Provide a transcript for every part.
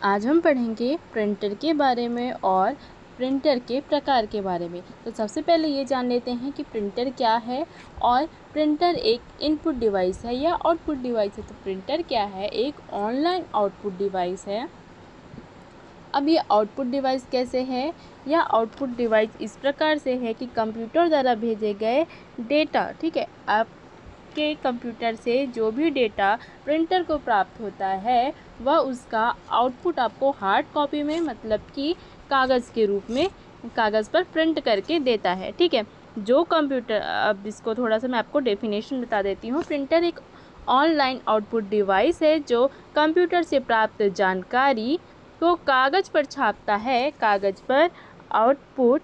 आज हम पढ़ेंगे प्रिंटर के बारे में और प्रिंटर के प्रकार के बारे में। तो सबसे पहले ये जान लेते हैं कि प्रिंटर क्या है और प्रिंटर एक इनपुट डिवाइस है या आउटपुट डिवाइस है। तो प्रिंटर क्या है? एक ऑनलाइन आउटपुट डिवाइस है। अब ये आउटपुट डिवाइस कैसे है? या आउटपुट डिवाइस इस प्रकार से है कि कंप्यूटर द्वारा भेजे गए डेटा, ठीक है, आपके कंप्यूटर से जो भी डेटा प्रिंटर को प्राप्त होता है वह उसका आउटपुट आपको हार्ड कॉपी में, मतलब कि कागज़ के रूप में कागज़ पर प्रिंट करके देता है। ठीक है, जो कंप्यूटर, अब इसको थोड़ा सा मैं आपको डेफिनेशन बता देती हूँ। प्रिंटर एक ऑनलाइन आउटपुट डिवाइस है जो कंप्यूटर से प्राप्त जानकारी को कागज़ पर छापता है। कागज़ पर आउटपुट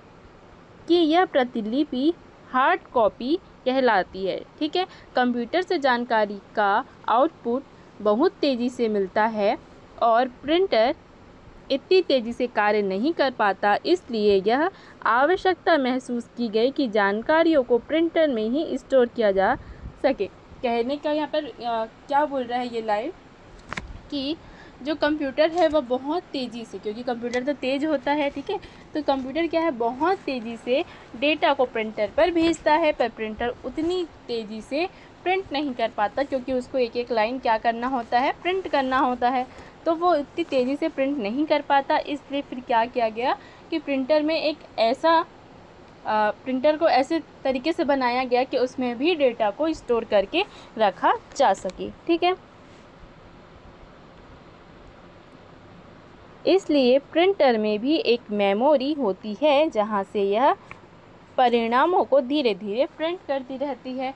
की यह प्रतिलिपि हार्ड कॉपी कहलाती है। ठीक है, कंप्यूटर से जानकारी का आउटपुट बहुत तेज़ी से मिलता है और प्रिंटर इतनी तेज़ी से कार्य नहीं कर पाता, इसलिए यह आवश्यकता महसूस की गई कि जानकारियों को प्रिंटर में ही स्टोर किया जा सके। कहने का यहाँ पर क्या बोल रहा है ये लाइन कि जो कंप्यूटर है वह बहुत तेज़ी से, क्योंकि कंप्यूटर तो तेज़ होता है, ठीक है, तो कंप्यूटर क्या है, बहुत तेज़ी से डेटा को प्रिंटर पर भेजता है, पर प्रिंटर उतनी तेज़ी से प्रिंट नहीं कर पाता, क्योंकि उसको एक एक लाइन क्या करना होता है, प्रिंट करना होता है, तो वो इतनी तेज़ी से प्रिंट नहीं कर पाता। इसलिए फिर क्या किया गया कि प्रिंटर में एक ऐसा प्रिंटर को ऐसे तरीके से बनाया गया कि उसमें भी डेटा को स्टोर करके रखा जा सके। ठीक है, इसलिए प्रिंटर में भी एक मेमोरी होती है जहां से यह परिणामों को धीरे धीरे प्रिंट करती रहती है।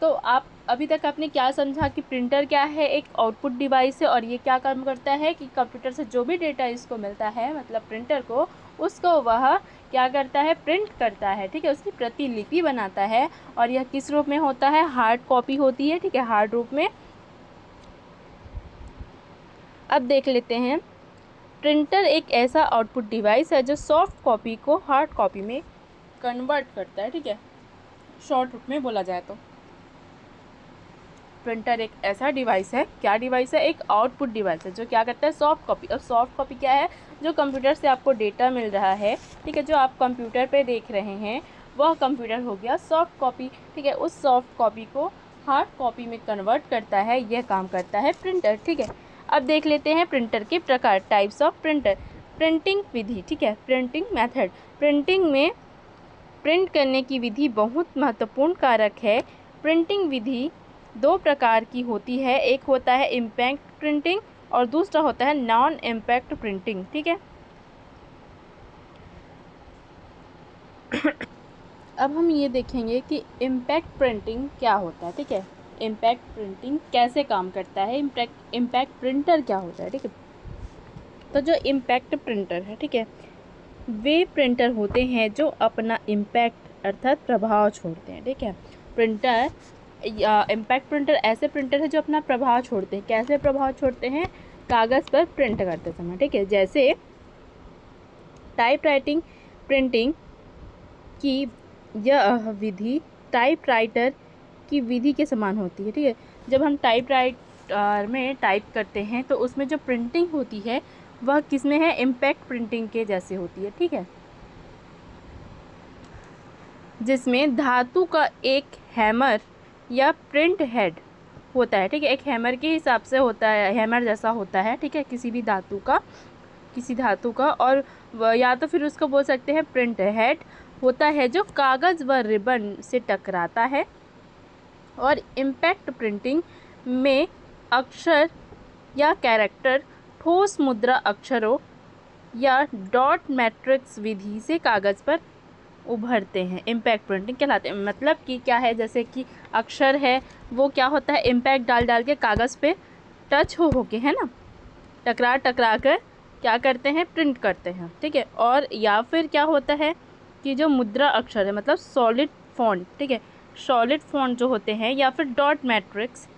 तो आप अभी तक आपने क्या समझा कि प्रिंटर क्या है? एक आउटपुट डिवाइस है और ये क्या काम करता है कि कंप्यूटर से जो भी डेटा इसको मिलता है, मतलब प्रिंटर को, उसको वह क्या करता है, प्रिंट करता है। ठीक है, उसकी प्रतिलिपि बनाता है और यह किस रूप में होता है? हार्ड कॉपी होती है। ठीक है, हार्ड रूप में। अब देख लेते हैं, प्रिंटर एक ऐसा आउटपुट डिवाइस है जो सॉफ्ट कॉपी को हार्ड कॉपी में कन्वर्ट करता है। ठीक है, शॉर्ट रूप में बोला जाए तो प्रिंटर एक ऐसा डिवाइस है, क्या डिवाइस है? एक आउटपुट डिवाइस है जो क्या करता है, सॉफ्ट कॉपी। अब सॉफ्ट कॉपी क्या है? जो कंप्यूटर से आपको डेटा मिल रहा है, ठीक है, जो आप कंप्यूटर पे देख रहे हैं वह कंप्यूटर हो गया सॉफ्ट कॉपी। ठीक है, उस सॉफ्ट कॉपी को हार्ड कॉपी में कन्वर्ट करता है, यह काम करता है प्रिंटर। ठीक है, अब देख लेते हैं प्रिंटर के प्रकार, टाइप्स ऑफ प्रिंटर। प्रिंटिंग विधि, ठीक है, प्रिंटिंग मेथड। प्रिंटिंग में प्रिंट करने की विधि बहुत महत्वपूर्ण कारक है। प्रिंटिंग विधि दो प्रकार की होती है, एक होता है इम्पैक्ट प्रिंटिंग और दूसरा होता है नॉन इम्पैक्ट प्रिंटिंग। ठीक है, अब हम ये देखेंगे कि इम्पैक्ट प्रिंटिंग क्या होता है। ठीक है, इम्पैक्ट प्रिंटिंग कैसे काम करता है, इम्पैक्ट प्रिंटर क्या होता है। ठीक है, तो जो इम्पैक्ट प्रिंटर है, ठीक है, वे प्रिंटर होते हैं जो अपना इम्पैक्ट अर्थात प्रभाव छोड़ते हैं। ठीक है, प्रिंटर या इम्पैक्ट प्रिंटर ऐसे प्रिंटर है जो अपना प्रभाव छोड़ते हैं। कैसे प्रभाव छोड़ते हैं? कागज़ पर प्रिंट करते समय। ठीक है, जैसे टाइपराइटिंग प्रिंटिंग की यह विधि टाइपराइटर की विधि के समान होती है। ठीक है, जब हम टाइपराइटर में टाइप करते हैं तो उसमें जो प्रिंटिंग होती है वह किस में है? इम्पैक्ट प्रिंटिंग के जैसे होती है। ठीक है, जिसमें धातु का एक हैमर या प्रिंट हेड होता है। ठीक है, एक हैमर के हिसाब से होता है, हैमर जैसा होता है। ठीक है, किसी धातु का और या तो फिर उसको बोल सकते हैं प्रिंट हेड होता है जो कागज़ व रिबन से टकराता है। और इम्पैक्ट प्रिंटिंग में अक्षर या कैरेक्टर ठोस मुद्रा अक्षरों या डॉट मैट्रिक्स विधि से कागज़ पर उभरते हैं, इम्पैक्ट प्रिंटिंग कहलाते हैं। मतलब कि क्या है, जैसे कि अक्षर है वो क्या होता है, इम्पैक्ट डाल डाल के कागज़ पे टच हो के, है ना, टकरा कर क्या करते हैं, प्रिंट करते हैं। ठीक है, और या फिर क्या होता है कि जो मुद्रा अक्षर है, मतलब सॉलिड फॉन्ट, ठीक है, सॉलिड फॉन्ट जो होते हैं, या फिर डॉट मैट्रिक्स।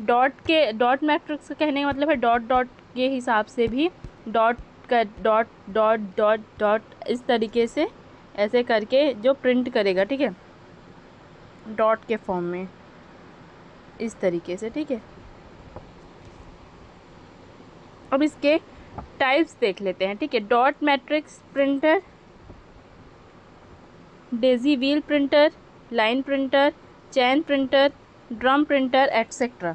डॉट मैट्रिक्स का कहने का मतलब है डॉट डॉट के हिसाब से भी डॉट कर डॉट डॉट डॉट डॉट इस तरीके से ऐसे करके जो प्रिंट करेगा। ठीक है, डॉट के फॉर्म में इस तरीके से। ठीक है, अब इसके टाइप्स देख लेते हैं, ठीक है। Dot matrix printer, daisy wheel printer, line printer, chain printer, drum printer etcetera.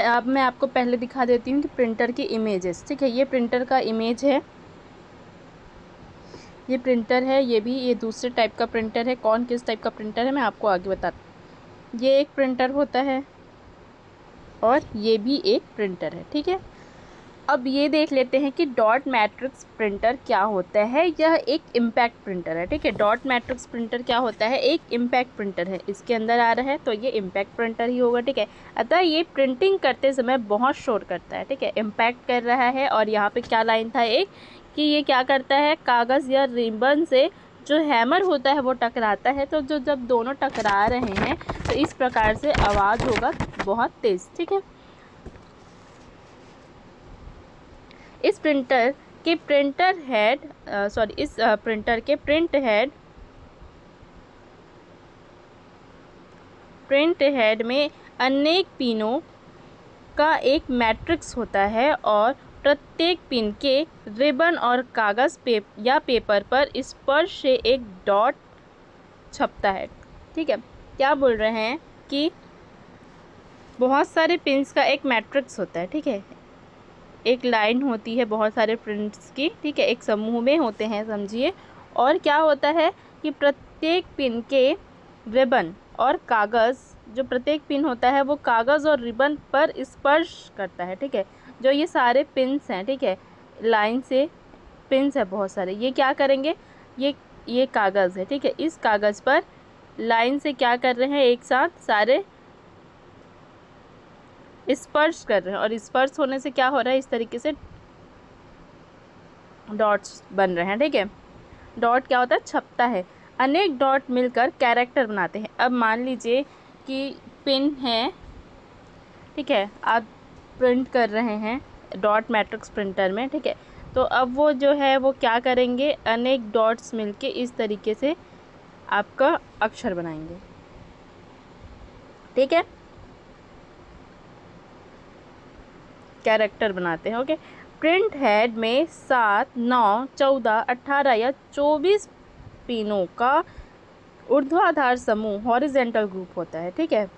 अब मैं आपको पहले दिखा देती हूँ कि प्रिंटर की इमेजेस, ठीक है। ये प्रिंटर का इमेज है, ये प्रिंटर है, ये दूसरे टाइप का प्रिंटर है। कौन किस टाइप का प्रिंटर है मैं आपको आगे बताती हूँ। ये एक प्रिंटर होता है और ये भी एक प्रिंटर है, ठीक है। अब ये देख लेते हैं कि डॉट मैट्रिक्स प्रिंटर क्या होता है। यह एक इम्पैक्ट प्रिंटर है, ठीक है। डॉट मैट्रिक्स प्रिंटर क्या होता है, एक इम्पैक्ट प्रिंटर है। इसके अंदर आ रहा है तो ये इम्पैक्ट प्रिंटर ही होगा, ठीक है। अतः ये प्रिंटिंग करते समय बहुत शोर करता है, ठीक है। इम्पैक्ट कर रहा है और यहाँ पे क्या लाइन था एक कि ये क्या करता है, कागज़ या रिबन से जो हैमर होता है वो टकराता है, तो जब दोनों टकरा रहे हैं तो इस प्रकार से आवाज़ होगा बहुत तेज़, ठीक है। इस प्रिंटर के प्रिंट हेड में अनेक पिनों का एक मैट्रिक्स होता है और प्रत्येक पिन के रिबन और कागज़ या पेपर पर स्पर्श से एक डॉट छपता है, ठीक है। क्या बोल रहे हैं कि बहुत सारे पिन्स का एक मैट्रिक्स होता है, ठीक है। एक लाइन होती है बहुत सारे प्रिंट्स की, ठीक है, एक समूह में होते हैं समझिए। और क्या होता है कि प्रत्येक पिन के रिबन और कागज़, जो प्रत्येक पिन होता है वो कागज़ और रिबन पर स्पर्श करता है, ठीक है। जो ये सारे पिन्स हैं, ठीक है, लाइन से पिन्स है बहुत सारे, ये क्या करेंगे, ये कागज़ है, ठीक है। इस कागज़ पर लाइन से क्या कर रहे हैं, एक साथ सारे स्पर्श कर रहे हैं और स्पर्श होने से क्या हो रहा है, इस तरीके से डॉट्स बन रहे हैं, ठीक है। डॉट क्या होता है, छपता है। अनेक डॉट मिलकर कैरेक्टर बनाते हैं। अब मान लीजिए कि पिन है, ठीक है, आप प्रिंट कर रहे हैं डॉट मैट्रिक्स प्रिंटर में, ठीक है। तो अब वो जो है वो क्या करेंगे, अनेक डॉट्स मिलके इस तरीके से आपका अक्षर बनाएंगे, ठीक है, कैरेक्टर बनाते हैं, ओके। प्रिंट हेड में 7, 9, 14, 18 या 24 पिनों का ऊर्ध्वाधर समूह हॉरिजेंटल ग्रुप होता है, ठीक है।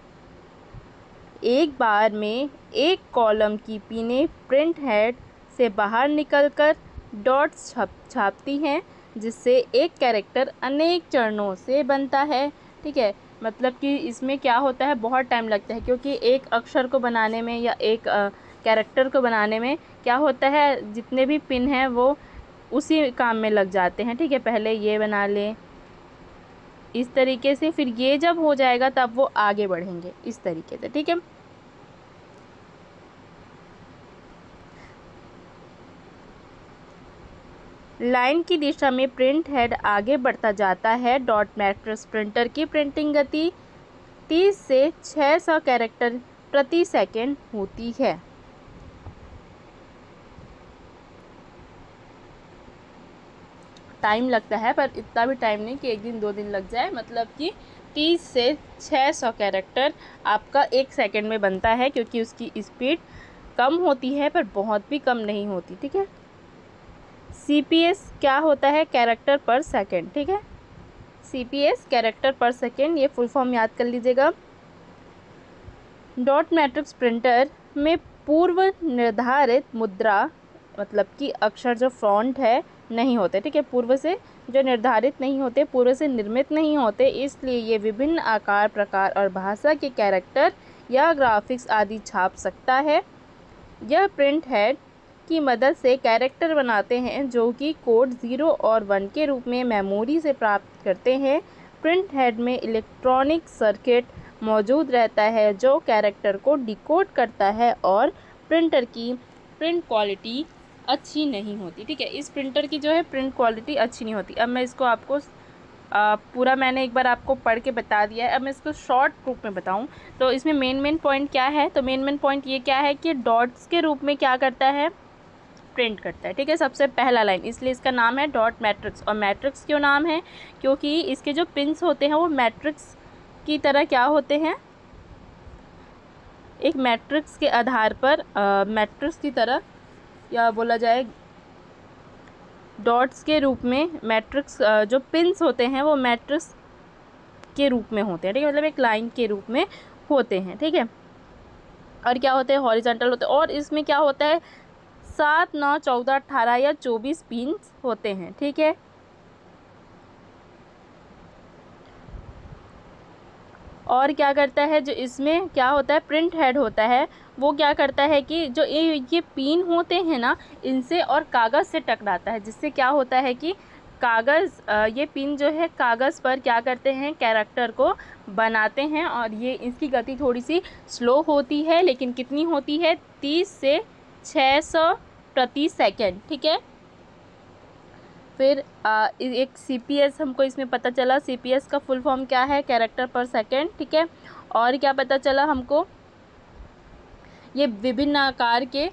एक बार में एक कॉलम की पिनें प्रिंट हेड से बाहर निकलकर डॉट्स छापती हैं, जिससे एक कैरेक्टर अनेक चरणों से बनता है, ठीक है। मतलब कि इसमें क्या होता है, बहुत टाइम लगता है, क्योंकि एक अक्षर को बनाने में या एक कैरेक्टर को बनाने में क्या होता है, जितने भी पिन हैं वो उसी काम में लग जाते हैं, ठीक है। पहले ये बना लें इस तरीके से, फिर ये जब हो जाएगा तब वो आगे बढ़ेंगे इस तरीके से, ठीक है। लाइन की दिशा में प्रिंट हेड आगे बढ़ता जाता है। डॉट मैट्रिक्स प्रिंटर की प्रिंटिंग गति 30 से 600 कैरेक्टर प्रति सेकंड होती है। टाइम लगता है पर इतना भी टाइम नहीं कि एक दिन 2 दिन लग जाए, मतलब कि 30 से 600 कैरेक्टर आपका एक सेकंड में बनता है, क्योंकि उसकी स्पीड कम होती है पर बहुत भी कम नहीं होती, ठीक है। CPS क्या होता है, कैरेक्टर पर सेकंड, ठीक है। CPS कैरेक्टर पर सेकंड, ये फुल फॉर्म याद कर लीजिएगा। डॉट मैट्रिक्स प्रिंटर में पूर्व निर्धारित मुद्रा, मतलब कि अक्षर जो फॉन्ट है नहीं होते, ठीक है, पूर्व से जो निर्धारित नहीं होते, पूर्व से निर्मित नहीं होते, इसलिए ये विभिन्न आकार, प्रकार और भाषा के कैरेक्टर या ग्राफिक्स आदि छाप सकता है। यह प्रिंट हेड की मदद से कैरेक्टर बनाते हैं जो कि कोड 0 और 1 के रूप में मेमोरी से प्राप्त करते हैं। प्रिंट हेड में इलेक्ट्रॉनिक सर्किट मौजूद रहता है जो कैरेक्टर को डिकोड करता है और प्रिंटर की प्रिंट क्वालिटी अच्छी नहीं होती, ठीक है। इस प्रिंटर की जो है प्रिंट क्वालिटी अच्छी नहीं होती। अब मैं इसको आपको पूरा मैंने एक बार आपको पढ़ के बता दिया है, अब मैं इसको शॉर्ट रूप में बताऊं तो इसमें मेन पॉइंट क्या है, तो मेन पॉइंट ये क्या है कि डॉट्स के रूप में क्या करता है, प्रिंट करता है, ठीक है। सबसे पहला लाइन, इसलिए इसका नाम है डॉट मैट्रिक्स। और मैट्रिक्स क्यों नाम है, क्योंकि इसके जो पिन्स होते हैं वो मैट्रिक्स की तरह क्या होते हैं, एक मैट्रिक्स के आधार पर मैट्रिक्स की तरह, या बोला जाए डॉट्स के रूप में, मैट्रिक्स जो पिंस होते हैं वो मैट्रिक्स के रूप में होते हैं, ठीक है, मतलब एक लाइन के रूप में होते हैं, ठीक है। और क्या होते हैं, हॉरिजॉन्टल होते हैं। और इसमें क्या होता है, 7, 9, 14, 18 या 24 पिंस होते हैं, ठीक है। और क्या करता है, जो इसमें क्या होता है, प्रिंट हेड होता है, वो क्या करता है कि जो ये पिन होते हैं ना, इनसे और कागज़ से टकराता है, जिससे क्या होता है कि कागज़, ये पिन जो है कागज़ पर क्या करते हैं, कैरेक्टर को बनाते हैं। और ये इसकी गति थोड़ी सी स्लो होती है, लेकिन कितनी होती है, 30 से 600 प्रति सेकंड, ठीक है। फिर एक CPS हमको इसमें पता चला, CPS का फुल फॉर्म क्या है, कैरेक्टर पर सेकंड, ठीक है। और क्या पता चला हमको, ये विभिन्न आकार के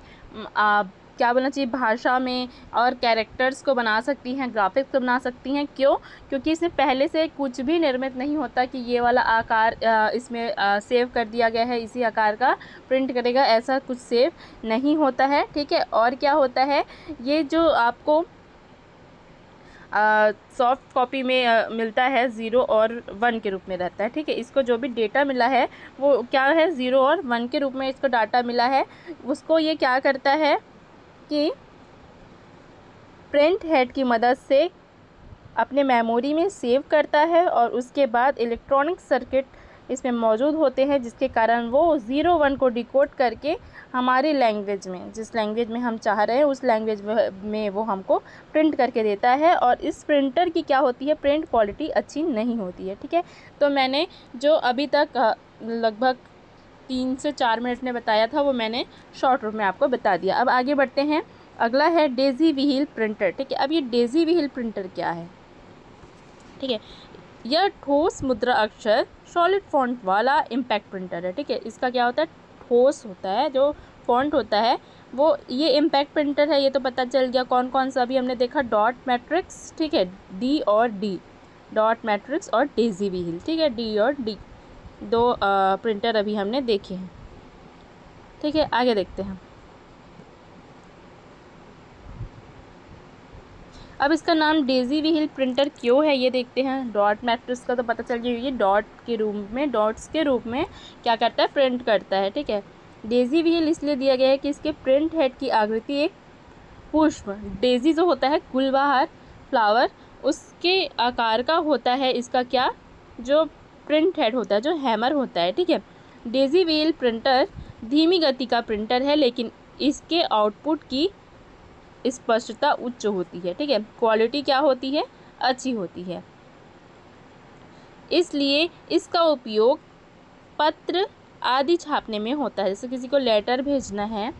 क्या बोलना चाहिए, भाषा में और कैरेक्टर्स को बना सकती हैं, ग्राफिक्स को बना सकती हैं। क्यों? क्योंकि इसमें पहले से कुछ भी निर्मित नहीं होता कि ये वाला आकार इसमें सेव कर दिया गया है, इसी आकार का प्रिंट करेगा, ऐसा कुछ सेव नहीं होता है, ठीक है। और क्या होता है, ये जो आपको सॉफ्ट कॉपी में मिलता है 0 और 1 के रूप में रहता है, ठीक है। इसको जो भी डेटा मिला है वो क्या है, 0 और 1 के रूप में इसको डाटा मिला है। उसको ये क्या करता है कि प्रिंट हेड की मदद से अपने मेमोरी में सेव करता है, और उसके बाद इलेक्ट्रॉनिक सर्किट इसमें मौजूद होते हैं, जिसके कारण वो 0-1 को डिकोड करके हमारी लैंग्वेज में, जिस लैंग्वेज में हम चाह रहे हैं उस लैंग्वेज में वो हमको प्रिंट करके देता है। और इस प्रिंटर की क्या होती है, प्रिंट क्वालिटी अच्छी नहीं होती है, ठीक है। तो मैंने जो अभी तक लगभग 3 से 4 मिनट में बताया था, वो मैंने शॉर्ट रूप में आपको बता दिया। अब आगे बढ़ते हैं, अगला है डेज़ी व्हील प्रिंटर, ठीक है। अब ये डेज़ी व्हील प्रिंटर क्या है, ठीक है। यह ठोस मुद्रा अक्षर सॉलिड फॉन्ट वाला इम्पैक्ट प्रिंटर है, ठीक है। इसका क्या होता है, ठोस होता है, जो फॉन्ट होता है वो ये इम्पैक्ट प्रिंटर है, ये तो पता चल गया। कौन कौन सा अभी हमने देखा, डॉट मैट्रिक्स, ठीक है, D और D, डॉट मैट्रिक्स और डेज़ी व्हील, ठीक है, D और D, 2 प्रिंटर अभी हमने देखे हैं, ठीक है। आगे देखते हैं। अब इसका नाम डेज़ी व्हील प्रिंटर क्यों है, ये देखते हैं। डॉट मैट्रिक्स का तो पता चल गया, ये डॉट के रूप में, डॉट्स के रूप में क्या करता है, प्रिंट करता है, ठीक है। डेज़ी व्हील इसलिए दिया गया है कि इसके प्रिंट हेड की आकृति एक पुष्प, डेज़ी जो होता है गुलबहार, फ्लावर, उसके आकार का होता है। इसका क्या, जो प्रिंट हेड होता है, जो हैमर होता है, ठीक है। डेज़ी व्हील प्रिंटर धीमी गति का प्रिंटर है, लेकिन इसके आउटपुट की स्पष्टता उच्च होती है, ठीक है। क्वालिटी क्या होती है, अच्छी होती है। इसलिए इसका उपयोग पत्र आदि छापने में होता है। जैसे किसी को लेटर भेजना है,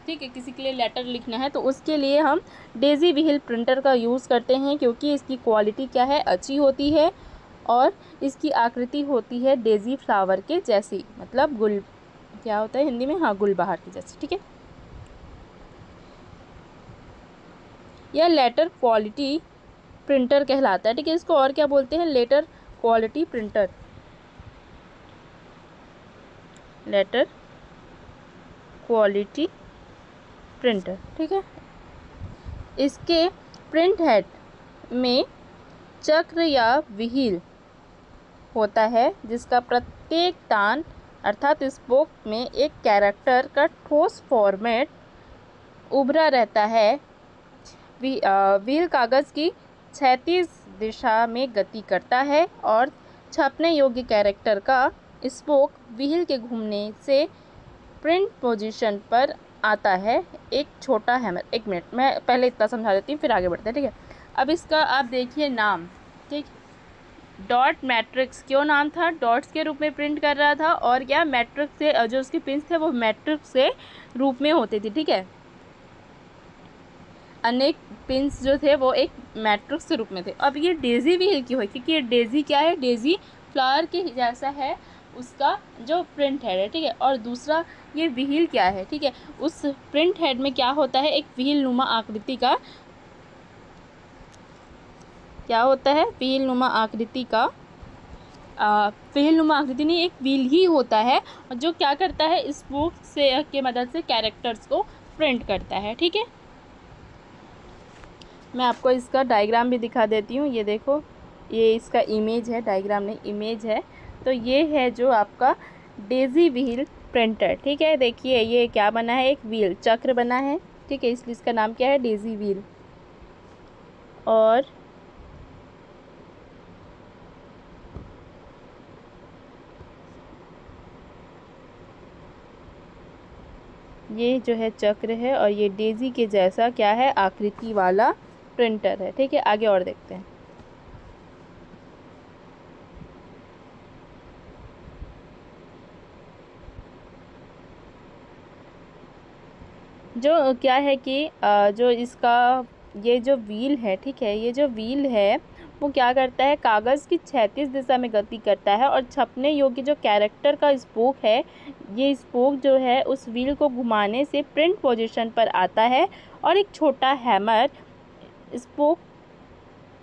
ठीक है, किसी के लिए लेटर लिखना है, तो उसके लिए हम डेज़ी व्हील प्रिंटर का यूज़ करते हैं, क्योंकि इसकी क्वालिटी क्या है, अच्छी होती है, और इसकी आकृति होती है डेज़ी फ्लावर के जैसी, मतलब गुल, क्या होता है हिंदी में, हाँ, गुलबहार की जैसी, ठीक है। यह लेटर क्वालिटी प्रिंटर कहलाता है, ठीक है। इसको और क्या बोलते हैं, letter quality printer, letter quality printer, ठीक है। इसके प्रिंट हेड में चक्र या व्हील होता है, जिसका प्रत्येक तान अर्थात स्पोक में एक कैरेक्टर का ठोस फॉर्मेट उभरा रहता है। व्हील कागज़ की क्षैतिज दिशा में गति करता है, और छपने योग्य कैरेक्टर का स्पोक व्हील के घूमने से प्रिंट पोजीशन पर आता है, एक छोटा हैमर। एक मिनट, मैं पहले इतना समझा देती हूँ, फिर आगे बढ़ते हैं, ठीक है। अब इसका आप देखिए नाम, ठीक, डॉट मैट्रिक्स क्यों नाम था, डॉट्स के रूप में प्रिंट कर रहा था, और क्या, मैट्रिक्स से जो उसके पिंस थे वो मैट्रिक्स के रूप में होते थे, ठीक है। अनेक पिंस जो थे वो एक मैट्रिक्स के रूप में थे। अब ये डेज़ी व्हील क्यों है, क्योंकि ये डेज़ी क्या है, डेज़ी फ्लावर के जैसा है उसका जो प्रिंट हेड है, ठीक है। और दूसरा ये व्हील क्या है, ठीक है, उस प्रिंट हेड में क्या होता है, एक व्हील नुमा आकृति का, क्या होता है, व्हील नुमा आकृति का फेलनुमा आकृति नहीं, एक व्हील ही होता है जो क्या करता है, स्पोक से के मदद से कैरेक्टर्स को प्रिंट करता है। ठीक है, मैं आपको इसका डायग्राम भी दिखा देती हूँ। ये देखो, ये इसका इमेज है, डायग्राम नहीं इमेज है। तो ये है जो आपका डेजी व्हील प्रिंटर। ठीक है, देखिए ये क्या बना है, एक व्हील चक्र बना है। ठीक है, इसलिए इसका नाम क्या है, डेजी व्हील। और ये जो है चक्र है, और ये डेजी के जैसा क्या है, आकृति वाला प्रिंटर है। ठीक है, आगे और देखते हैं। जो क्या है कि जो इसका ये जो व्हील है, ठीक है, ये जो व्हील है वो क्या करता है, कागज़ की क्षैतिज दिशा में गति करता है, और छपने योग्य जो कैरेक्टर का स्पोक है, ये स्पोक जो है उस व्हील को घुमाने से प्रिंट पोजीशन पर आता है, और एक छोटा हैमर स्पोक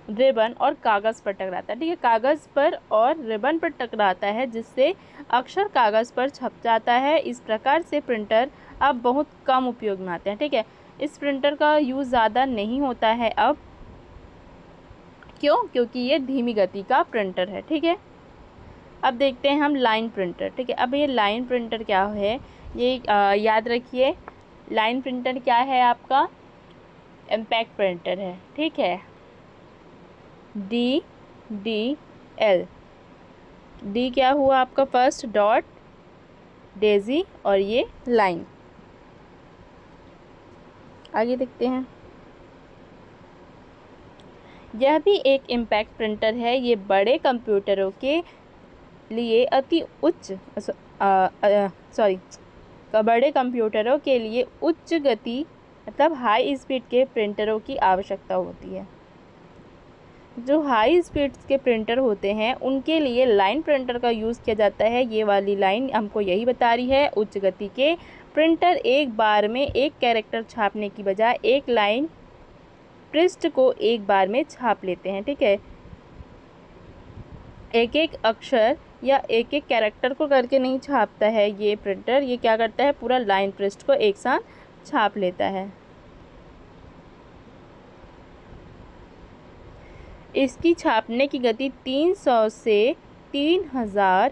रिबन और कागज़ पर टकराता है। ठीक है, कागज़ पर और रिबन पर टकराता है, जिससे अक्षर कागज़ पर छप जाता है। इस प्रकार से प्रिंटर अब बहुत कम उपयोग में आते हैं। ठीक है, इस प्रिंटर का यूज़ ज़्यादा नहीं होता है अब। क्यों? क्योंकि ये धीमी गति का प्रिंटर है। ठीक है, अब देखते हैं हम लाइन प्रिंटर। ठीक है, अब ये लाइन प्रिंटर क्या है, ये याद रखिए, लाइन प्रिंटर क्या है आपका, इम्पैक्ट प्रिंटर है। ठीक है, DDL, डी क्या हुआ आपका फर्स्ट, डॉट, डेजी, और ये लाइन। आगे देखते हैं। यह भी एक इम्पैक्ट प्रिंटर है। ये बड़े कंप्यूटरों के लिए अति उच्च बड़े कंप्यूटरों के लिए उच्च गति मतलब हाई स्पीड के प्रिंटरों की आवश्यकता होती है। जो हाई स्पीड के प्रिंटर होते हैं उनके लिए लाइन प्रिंटर का यूज़ किया जाता है। ये वाली लाइन हमको यही बता रही है, उच्च गति के प्रिंटर एक बार में एक कैरेक्टर छापने की बजाय एक लाइन पृष्ठ को एक बार में छाप लेते हैं। ठीक है, एक एक अक्षर या एक एक कैरेक्टर को करके नहीं छापता है ये प्रिंटर, ये क्या करता है, पूरा लाइन पृष्ठ को एक साथ छाप लेता है। इसकी छापने की गति 300 से 3000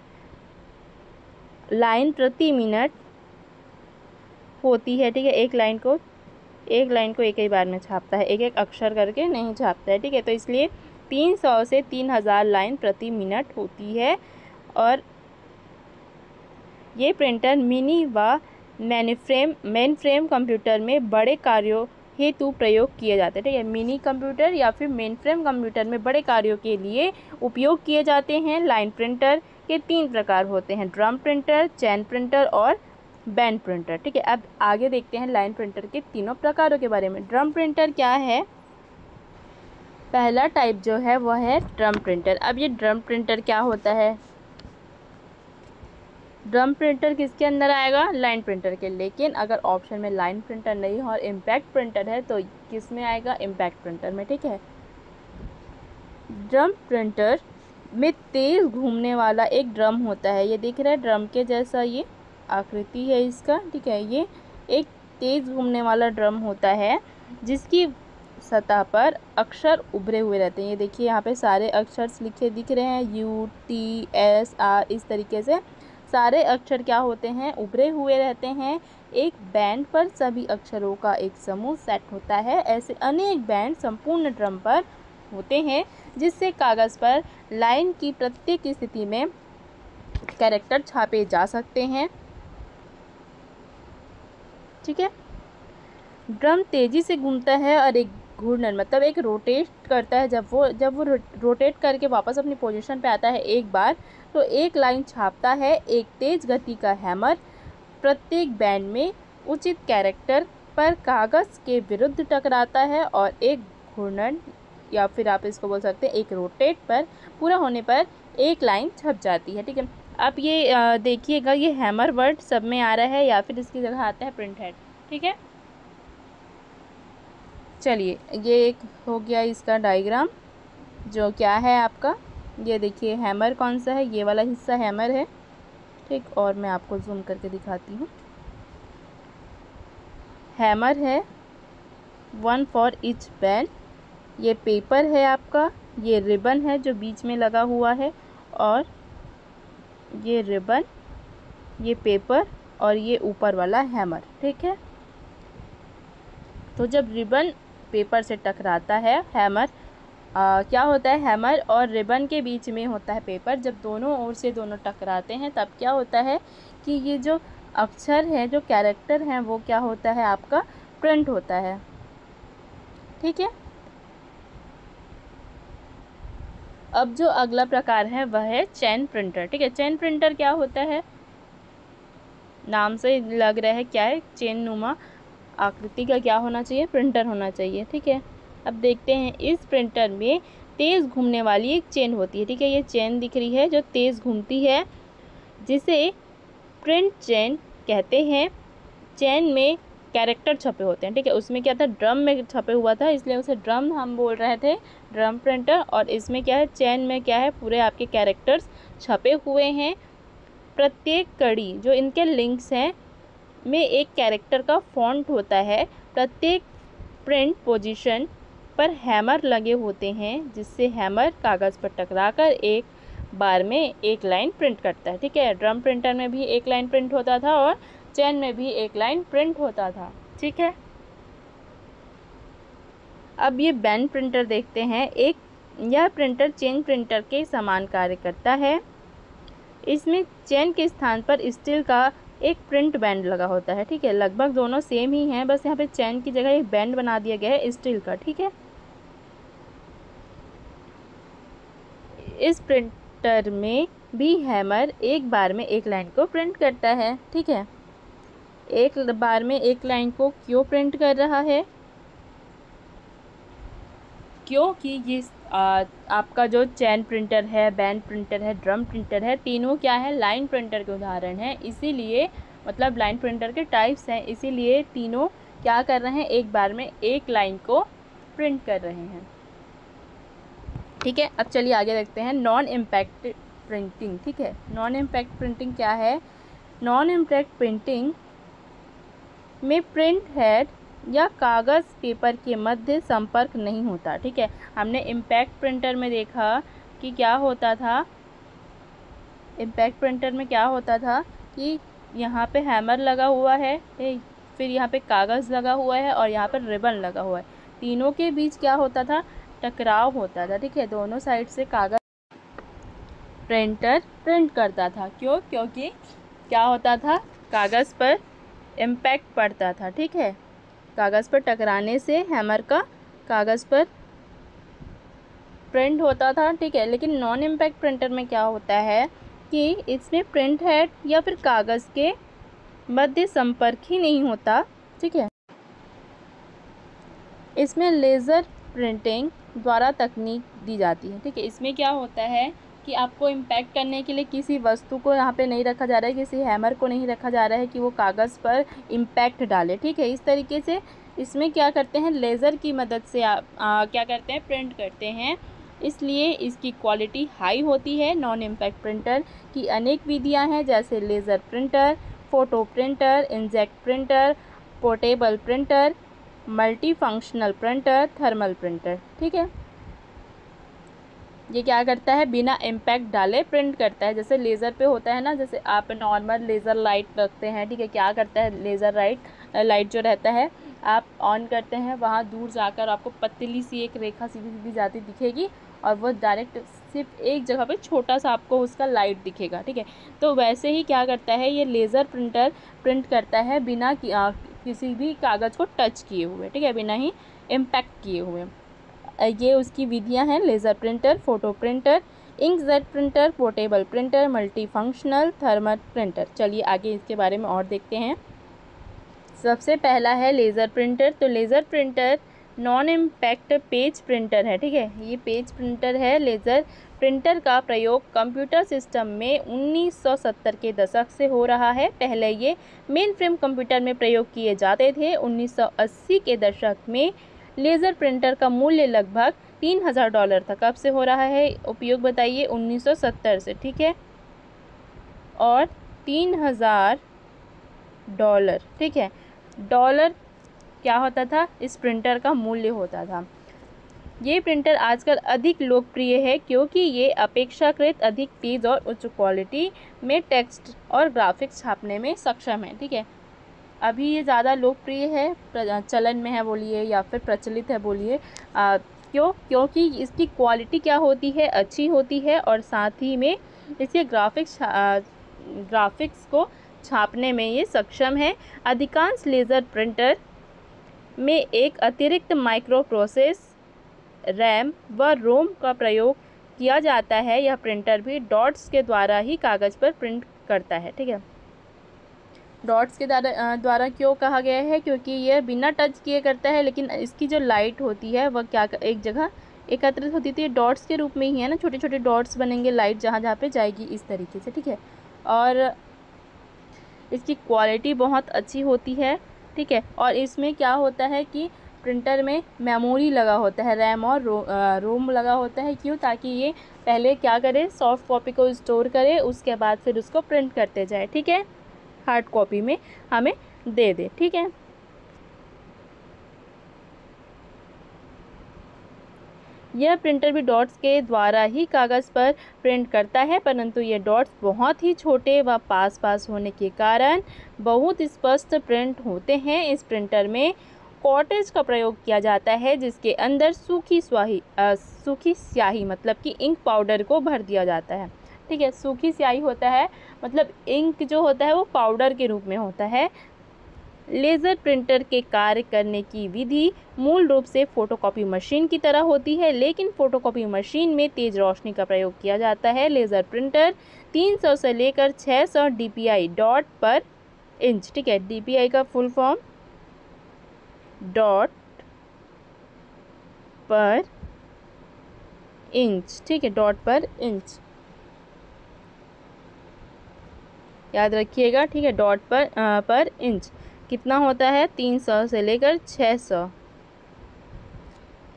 लाइन प्रति मिनट होती है। ठीक है, एक लाइन को एक ही बार में छापता है, एक एक अक्षर करके नहीं छापता है। ठीक है, तो इसलिए 300 से 3000 लाइन प्रति मिनट होती है। और ये प्रिंटर मिनी व मेन फ्रेम कंप्यूटर में बड़े कार्यों हेतु प्रयोग किए जाते हैं। ठीक है, मिनी कंप्यूटर या फिर मेन फ्रेम कंप्यूटर में बड़े कार्यों के लिए उपयोग किए जाते हैं। लाइन प्रिंटर के 3 प्रकार होते हैं, ड्रम प्रिंटर, चैन प्रिंटर और बैंड प्रिंटर। ठीक है, अब आगे देखते हैं लाइन प्रिंटर के तीनों प्रकारों के बारे में। ड्रम प्रिंटर क्या है, पहला टाइप जो है वह है ड्रम प्रिंटर। अब ये ड्रम प्रिंटर क्या होता है, ड्रम प्रिंटर किसके अंदर आएगा, लाइन प्रिंटर के। लेकिन अगर ऑप्शन में लाइन प्रिंटर नहीं और इम्पैक्ट प्रिंटर है तो किस में आएगा, इम्पैक्ट प्रिंटर में। ठीक है, ड्रम प्रिंटर में तेज़ घूमने वाला एक ड्रम होता है। ये दिख रहा है ड्रम के जैसा, ये आकृति है इसका। ठीक है, ये एक तेज़ घूमने वाला ड्रम होता है जिसकी सतह पर अक्षर उभरे हुए रहते हैं। ये देखिए यहाँ पे सारे अक्षर लिखे दिख रहे हैं, UTSR, इस तरीके से सारे अक्षर क्या होते हैं, उभरे हुए रहते हैं। एक बैंड पर सभी अक्षरों का एक समूह सेट होता है। ऐसे अनेक बैंड संपूर्ण ड्रम पर होते हैं जिससे कागज़ पर लाइन की प्रत्येक स्थिति में कैरेक्टर छापे जा सकते हैं। ठीक है, ड्रम तेज़ी से घूमता है और एक घूर्णन मतलब एक रोटेट करता है। जब वो रोटेट करके वापस अपनी पोजीशन पे आता है एक बार, तो एक लाइन छापता है। एक तेज़ गति का हैमर प्रत्येक बैंड में उचित कैरेक्टर पर कागज़ के विरुद्ध टकराता है, और एक घूर्णन या फिर आप इसको बोल सकते हैं एक रोटेट पर पूरा होने पर एक लाइन छप जाती है। ठीक है, अब ये देखिएगा, ये हैमर वर्ड सब में आ रहा है या फिर इसकी जगह आता है प्रिंट हेड। ठीक है, चलिए ये एक हो गया इसका डायग्राम, जो क्या है आपका ये देखिए हैमर कौन सा है, ये वाला हिस्सा हैमर है, ठीक। और मैं आपको जूम करके दिखाती हूँ। हैमर है, 1 फॉर ईच पेन। ये पेपर है आपका, ये रिबन है जो बीच में लगा हुआ है, और ये रिबन, ये पेपर, और ये ऊपर वाला हैमर, ठीक है। तो जब रिबन पेपर से टकराता है, हैमर क्या होता है, हैमर और रिबन के बीच में होता है पेपर। जब दोनों ओर से दोनों टकराते हैं तब क्या होता है कि ये जो अक्षर है, जो कैरेक्टर हैं, वो क्या होता है आपका प्रिंट होता है, ठीक है। अब जो अगला प्रकार है वह है चेन प्रिंटर, ठीक है। चेन प्रिंटर क्या होता है, नाम से लग रहा है क्या है, चेन नुमा आकृति का क्या होना चाहिए, प्रिंटर होना चाहिए, ठीक है। अब देखते हैं, इस प्रिंटर में तेज़ घूमने वाली एक चेन होती है, ठीक है। ये चेन दिख रही है जो तेज़ घूमती है, जिसे प्रिंट चेन कहते हैं। चेन में कैरेक्टर छपे होते हैं, ठीक है। उसमें क्या था, ड्रम में छपे हुआ था, इसलिए उसे ड्रम हम बोल रहे थे, ड्रम प्रिंटर। और इसमें क्या है, चेन में क्या है, पूरे आपके कैरेक्टर्स छपे हुए हैं। प्रत्येक कड़ी जो इनके लिंक्स हैं में एक कैरेक्टर का फॉन्ट होता है। प्रत्येक प्रिंट पोजीशन पर हैमर लगे होते हैं, जिससे हैमर कागज़ पर टकराकर एक बार में एक लाइन प्रिंट करता है, ठीक है। ड्रम प्रिंटर में भी एक लाइन प्रिंट होता था और चेन में भी एक लाइन प्रिंट होता था, ठीक है। अब ये बैंड प्रिंटर देखते हैं। यह प्रिंटर चेन प्रिंटर के समान कार्य करता है। इसमें चेन के स्थान पर स्टील का एक प्रिंट बैंड लगा होता है, ठीक है। लगभग दोनों सेम ही हैं, बस यहाँ पे चेन की जगह एक बैंड बना दिया गया है स्टील का, ठीक है। इस प्रिंटर में भी हैमर एक बार में एक लाइन को प्रिंट करता है, ठीक है। एक बार में एक लाइन को क्यों प्रिंट कर रहा है, क्योंकि ये आपका जो चेन प्रिंटर है, बैंड प्रिंटर है, ड्रम प्रिंटर है, तीनों क्या है, लाइन प्रिंटर के उदाहरण हैं। इसीलिए मतलब लाइन प्रिंटर के टाइप्स हैं, इसीलिए तीनों क्या कर रहे हैं, एक बार में एक लाइन को प्रिंट कर रहे हैं, ठीक है। अब चलिए आगे देखते हैं नॉन इम्पैक्ट प्रिंटिंग, ठीक है। नॉन इम्पैक्ट प्रिंटिंग क्या है, नॉन इम्पैक्ट प्रिंटिंग में प्रिंट हेड या कागज़ पेपर के मध्य संपर्क नहीं होता, ठीक है। हमने इम्पैक्ट प्रिंटर में देखा कि क्या होता था, इम्पैक्ट प्रिंटर में क्या होता था कि यहाँ पे हैमर लगा हुआ है, फिर यहाँ पे कागज़ लगा हुआ है और यहाँ पर रिबन लगा हुआ है। तीनों के बीच क्या होता था, टकराव होता था, ठीक है। दोनों साइड से कागज़ प्रिंटर प्रिंट करता था। क्योंकि क्या होता था, कागज़ पर इम्पैक्ट पड़ता था, ठीक है। कागज़ पर टकराने से हैमर का कागज़ पर प्रिंट होता था, ठीक है। लेकिन नॉन इम्पैक्ट प्रिंटर में क्या होता है कि इसमें प्रिंट हेड या फिर कागज़ के मध्य संपर्क ही नहीं होता, ठीक है। इसमें लेज़र प्रिंटिंग द्वारा तकनीक दी जाती है, ठीक है। इसमें क्या होता है कि आपको इम्पैक्ट करने के लिए किसी वस्तु को यहाँ पे नहीं रखा जा रहा है, किसी हैमर को नहीं रखा जा रहा है कि वो कागज़ पर इम्पैक्ट डाले, ठीक है। इस तरीके से इसमें क्या करते हैं, लेज़र की मदद से क्या करते हैं, प्रिंट करते हैं। इसलिए इसकी क्वालिटी हाई होती है। नॉन इम्पैक्ट प्रिंटर की अनेक विधियाँ हैं, जैसे laser printer, photo printer, inkjet printer, portable printer, multi functional printer, thermal printer, ठीक है। ये क्या करता है, बिना इम्पैक्ट डाले प्रिंट करता है। जैसे लेज़र पे होता है ना, जैसे आप नॉर्मल लेज़र लाइट रखते हैं, ठीक है। क्या करता है, लेज़र लाइट जो रहता है, आप ऑन करते हैं, वहाँ दूर जाकर आपको पतली सी एक रेखा सीधी सीधी जाती दिखेगी और वो डायरेक्ट सिर्फ एक जगह पे छोटा सा आपको उसका लाइट दिखेगा, ठीक है। तो वैसे ही क्या करता है, ये लेज़र प्रिंटर प्रिंट करता है बिना किसी भी कागज़ को टच किए हुए, ठीक है, बिना ही इम्पैक्ट किए हुए। ये उसकी विधियां हैं, laser printer, photo printer, inkjet printer, portable printer, multi functional, thermal printer. चलिए आगे इसके बारे में और देखते हैं। सबसे पहला है लेज़र प्रिंटर। तो laser printer non impact page printer है, ठीक है। ये पेज प्रिंटर है। लेज़र प्रिंटर का प्रयोग कंप्यूटर सिस्टम में 1970 के दशक से हो रहा है। पहले ये मेन फ्रेम कंप्यूटर में प्रयोग किए जाते थे। 1980 के दशक में लेज़र प्रिंटर का मूल्य लगभग $3000 था। कब से हो रहा है उपयोग बताइए? 1970 से, ठीक है। और $3000, ठीक है। डॉलर क्या होता था? इस प्रिंटर का मूल्य होता था। ये प्रिंटर आजकल अधिक लोकप्रिय है क्योंकि ये अपेक्षाकृत अधिक तेज़ और उच्च क्वालिटी में टेक्स्ट और ग्राफिक्स छापने में सक्षम है, ठीक है। अभी ये ज़्यादा लोकप्रिय है, चलन में है बोलिए या फिर प्रचलित है बोलिए। क्योंकि इसकी क्वालिटी क्या होती है? अच्छी होती है, और साथ ही में इसके ग्राफिक्स को छापने में ये सक्षम है। अधिकांश लेज़र प्रिंटर में एक अतिरिक्त माइक्रो प्रोसेस, रैम व रोम का प्रयोग किया जाता है। यह प्रिंटर भी डॉट्स के द्वारा ही कागज़ पर प्रिंट करता है, ठीक है। डॉट्स के द्वारा क्यों कहा गया है? क्योंकि यह बिना टच किए करता है, लेकिन इसकी जो लाइट होती है वह क्या एक जगह एकत्रित होती थी। डॉट्स के रूप में ही है ना, छोटे छोटे डॉट्स बनेंगे, लाइट जहाँ जहाँ पे जाएगी इस तरीके से, ठीक है। और इसकी क्वालिटी बहुत अच्छी होती है, ठीक है। और इसमें क्या होता है कि प्रिंटर में मेमोरी लगा होता है, रैम और रोम लगा होता है। क्यों? ताकि ये पहले क्या करे? सॉफ्ट कॉपी को स्टोर करे, उसके बाद फिर उसको प्रिंट करते जाए, ठीक है। हार्ड कॉपी में हमें दे दे, ठीक है। यह प्रिंटर भी डॉट्स के द्वारा ही कागज़ पर प्रिंट करता है, परंतु ये डॉट्स बहुत ही छोटे व पास होने के कारण बहुत स्पष्ट प्रिंट होते हैं। इस प्रिंटर में कॉटेज का प्रयोग किया जाता है, जिसके अंदर सूखी स्याही मतलब कि इंक पाउडर को भर दिया जाता है, ठीक है। सूखी स्याही होता है मतलब इंक जो होता है वो पाउडर के रूप में होता है। लेज़र प्रिंटर के कार्य करने की विधि मूल रूप से फ़ोटोकॉपी मशीन की तरह होती है, लेकिन फ़ोटोकॉपी मशीन में तेज़ रोशनी का प्रयोग किया जाता है। लेज़र प्रिंटर 300 से लेकर 600 DPI डॉट पर इंच, ठीक है। DPI का फुल फॉर्म डॉट पर इंच, ठीक है। डॉट पर इंच याद रखिएगा, ठीक है। डॉट पर इंच कितना होता है? 300 से लेकर 600।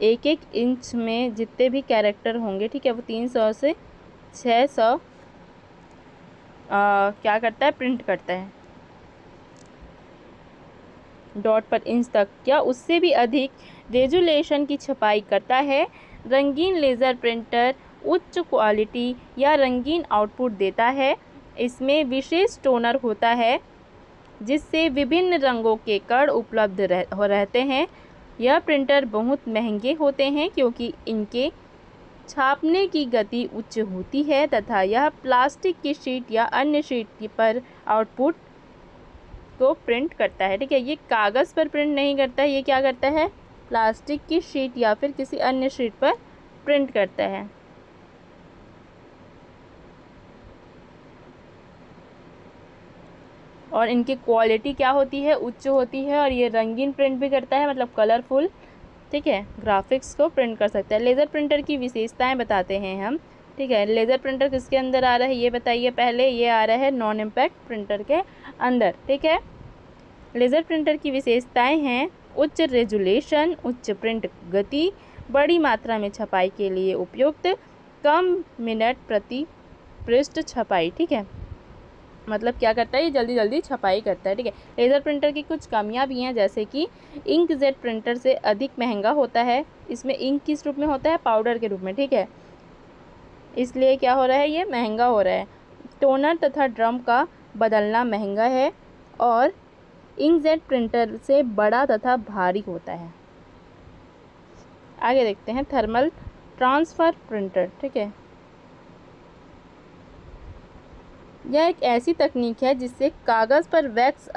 एक इंच में जितने भी कैरेक्टर होंगे, ठीक है, वो 300 से 600 क्या करता है? प्रिंट करता है। डॉट पर इंच तक क्या उससे भी अधिक रेजोल्यूशन की छपाई करता है। रंगीन लेज़र प्रिंटर उच्च क्वालिटी या रंगीन आउटपुट देता है। इसमें विशेष टोनर होता है जिससे विभिन्न रंगों के कण उपलब्ध रहते हैं। यह प्रिंटर बहुत महंगे होते हैं क्योंकि इनके छापने की गति उच्च होती है तथा यह प्लास्टिक की शीट या अन्य शीट पर आउटपुट को प्रिंट करता है, ठीक है। ये कागज़ पर प्रिंट नहीं करता है, ये क्या करता है? प्लास्टिक की शीट या फिर किसी अन्य शीट पर प्रिंट करता है। और इनकी क्वालिटी क्या होती है? उच्च होती है। और ये रंगीन प्रिंट भी करता है, मतलब कलरफुल, ठीक है, ग्राफिक्स को प्रिंट कर सकता है। लेज़र प्रिंटर की विशेषताएं बताते हैं हम, ठीक है। लेज़र प्रिंटर किसके अंदर आ रहा है ये बताइए पहले? ये आ रहा है नॉन इम्पैक्ट प्रिंटर के अंदर, ठीक है। लेज़र प्रिंटर की विशेषताएं हैं उच्च रेजोल्यूशन, उच्च प्रिंट गति, बड़ी मात्रा में छपाई के लिए उपयुक्त, कम मिनट प्रति पृष्ठ छपाई, ठीक है। मतलब क्या करता है? ये जल्दी जल्दी छपाई करता है, ठीक है। लेज़र प्रिंटर की कुछ कमियां भी हैं, जैसे कि इंकजेट प्रिंटर से अधिक महंगा होता है। इसमें इंक किस रूप में होता है? पाउडर के रूप में, ठीक है। इसलिए क्या हो रहा है? ये महंगा हो रहा है। टोनर तथा ड्रम का बदलना महंगा है। और इंकजेट प्रिंटर से बड़ा तथा भारी होता है। आगे देखते हैं थर्मल ट्रांसफ़र प्रिंटर, ठीक है। यह एक ऐसी तकनीक है जिससे कागज़ पर वैक्स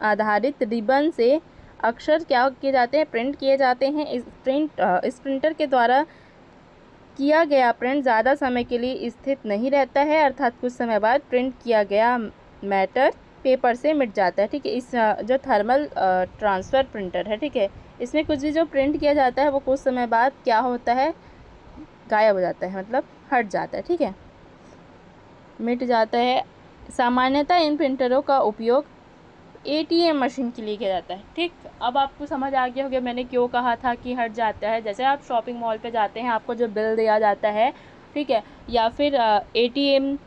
आधारित रिबन से अक्षर क्या किए जाते हैं? प्रिंट किए जाते हैं। इस प्रिंटर के द्वारा किया गया प्रिंट ज़्यादा समय के लिए स्थित नहीं रहता है, अर्थात कुछ समय बाद प्रिंट किया गया मैटर पेपर से मिट जाता है, ठीक है। इस जो थर्मल ट्रांसफ़र प्रिंटर है, ठीक है, इसमें कुछ भी जो प्रिंट किया जाता है वो कुछ समय बाद क्या होता है? गायब हो जाता है, मतलब हट जाता है, ठीक है, मिट जाता है। सामान्यतः इन प्रिंटरों का उपयोग ATM मशीन के लिए किया जाता है। ठीक, अब आपको समझ आ गया होगा मैंने क्यों कहा था कि हट जाता है। जैसे आप शॉपिंग मॉल पे जाते हैं, आपको जो बिल दिया जाता है, ठीक है, या फिर ATM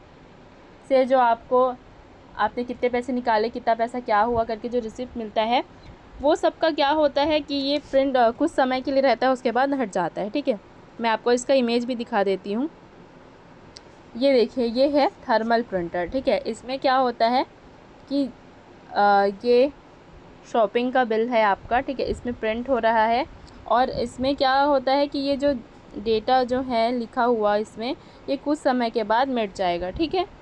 से जो आपने कितने पैसे निकाले, कितना पैसा क्या हुआ करके जो रिसिप्ट मिलता है, वो सबका क्या होता है कि ये प्रिंट कुछ समय के लिए रहता है, उसके बाद हट जाता है। ठीक है, मैं आपको इसका इमेज भी दिखा देती हूँ। ये देखिए, ये है थर्मल प्रिंटर। ठीक है, इसमें क्या होता है कि ये शॉपिंग का बिल है आपका। ठीक है, इसमें प्रिंट हो रहा है और इसमें क्या होता है कि ये जो डेटा जो है लिखा हुआ इसमें, ये कुछ समय के बाद मिट जाएगा। ठीक है,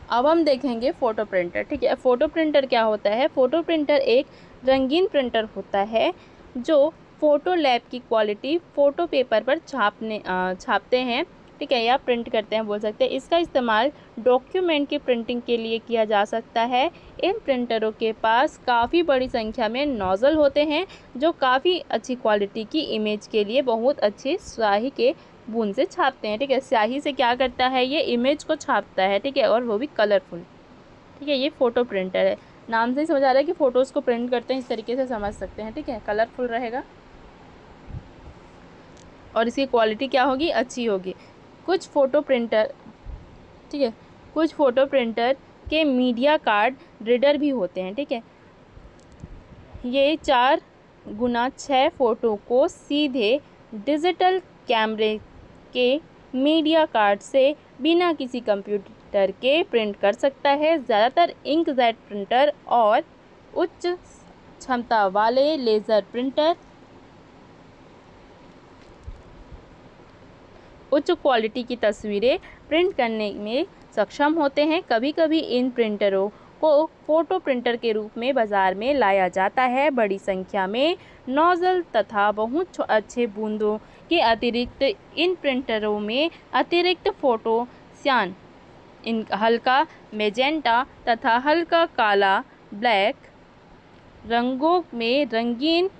अब हम देखेंगे फ़ोटो प्रिंटर। ठीक है, फ़ोटो प्रिंटर क्या होता है? फ़ोटो प्रिंटर एक रंगीन प्रिंटर होता है जो फ़ोटो लैब की क्वालिटी फ़ोटो पेपर पर छापते हैं। ठीक है, या प्रिंट करते हैं बोल सकते हैं। इसका इस्तेमाल डॉक्यूमेंट की प्रिंटिंग के लिए किया जा सकता है। इन प्रिंटरों के पास काफ़ी बड़ी संख्या में नोज़ल होते हैं जो काफ़ी अच्छी क्वालिटी की इमेज के लिए बहुत अच्छी स्याही के बूंद से छापते हैं। ठीक है, स्याही से क्या करता है, ये इमेज को छापता है। ठीक है, और वो भी कलरफुल। ठीक है, ये फ़ोटो प्रिंटर है। नाम से ही समझ आ रहा है कि फ़ोटोज़ को प्रिंट करते हैं, इस तरीके से समझ सकते हैं। ठीक है, कलरफुल रहेगा और इसकी क्वालिटी क्या होगी, अच्छी होगी। कुछ फ़ोटो प्रिंटर, ठीक है, कुछ फ़ोटो प्रिंटर के मीडिया कार्ड रीडर भी होते हैं। ठीक है, ये 4x6 फ़ोटो को सीधे डिजिटल कैमरे के मीडिया कार्ड से बिना किसी कंप्यूटर के प्रिंट कर सकता है। ज़्यादातर इंकजेट प्रिंटर और उच्च क्षमता वाले लेज़र प्रिंटर उच्च क्वालिटी की तस्वीरें प्रिंट करने में सक्षम होते हैं। कभी कभी इन प्रिंटरों को फ़ोटो प्रिंटर के रूप में बाज़ार में लाया जाता है। बड़ी संख्या में नोज़ल तथा बहुत अच्छे बूंदों के अतिरिक्त इन प्रिंटरों में अतिरिक्त फ़ोटो स्यान, इन हल्का मैजेंटा तथा हल्का काला ब्लैक रंगों में रंगीन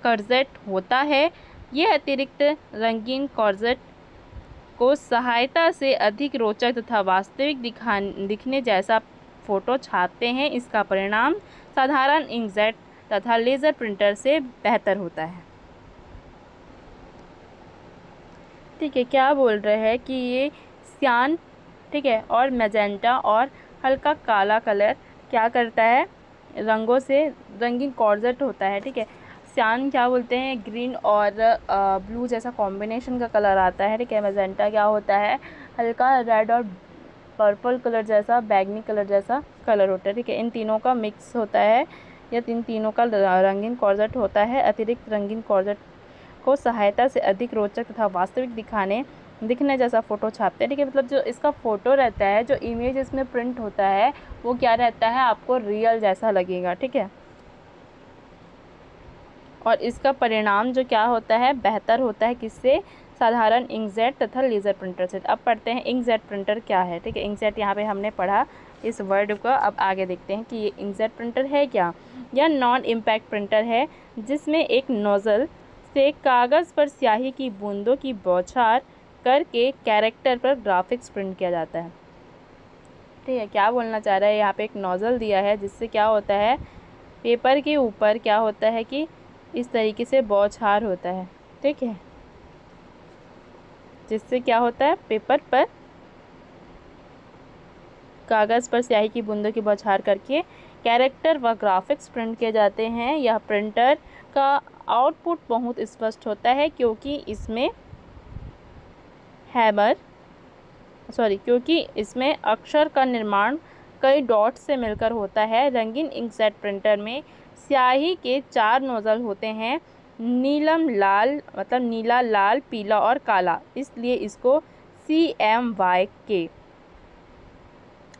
कर्जेट होता है। यह अतिरिक्त रंगीन कर्जेट को सहायता से अधिक रोचक तथा वास्तविक दिखने जैसा फ़ोटो छापते हैं। इसका परिणाम साधारण इंकजेट तथा लेज़र प्रिंटर से बेहतर होता है। ठीक है, क्या बोल रहे हैं कि ये सियान, ठीक है, और मैजेंटा और हल्का काला कलर क्या करता है, रंगों से रंगीन कॉर्जेट होता है। ठीक है, सियान क्या बोलते हैं, ग्रीन और ब्लू जैसा कॉम्बिनेशन का कलर आता है। ठीक है, मैजेंटा क्या होता है, हल्का रेड और पर्पल कलर जैसा, बैगनी कलर जैसा कलर होता है। ठीक है, इन तीनों का मिक्स होता है या तीनों का रंगीन कॉर्जेट होता है। अतिरिक्त रंगीन कॉर्जेट को सहायता से अधिक रोचक तथा वास्तविक दिखने जैसा फ़ोटो छापते हैं। ठीक है, मतलब जो इसका फ़ोटो रहता है, जो इमेज इसमें प्रिंट होता है, वो क्या रहता है, आपको रियल जैसा लगेगा। ठीक है, और इसका परिणाम जो क्या होता है, बेहतर होता है। किससे, साधारण इंकजेट तथा लेज़र प्रिंटर से। अब पढ़ते हैं इंकजेट प्रिंटर क्या है। ठीक है, इंकजेट यहाँ पे हमने पढ़ा इस वर्ड को। अब आगे देखते हैं कि ये इंकजेट प्रिंटर है क्या। यह नॉन इम्पैक्ट प्रिंटर है जिसमें एक नोज़ल से कागज़ पर स्याही की बूंदों की बौछार करके कैरेक्टर पर ग्राफिक्स प्रिंट किया जाता है। ठीक है, क्या बोलना चाह रहा है, यहाँ पे एक नोज़ल दिया है जिससे क्या होता है, पेपर के ऊपर क्या होता है कि इस तरीके से बौछार होता है। ठीक है, जिससे क्या होता है, पेपर पर कागज़ पर स्याही की बूंदों की बौछार करके कैरेक्टर व ग्राफिक्स प्रिंट किए जाते हैं। यह प्रिंटर का आउटपुट बहुत स्पष्ट होता है क्योंकि इसमें अक्षर का निर्माण कई डॉट से मिलकर होता है। रंगीन इंकजेट प्रिंटर में स्याही के 4 नोज़ल होते हैं, नीलम लाल, मतलब नीला, लाल, पीला और काला, इसलिए इसको CMYK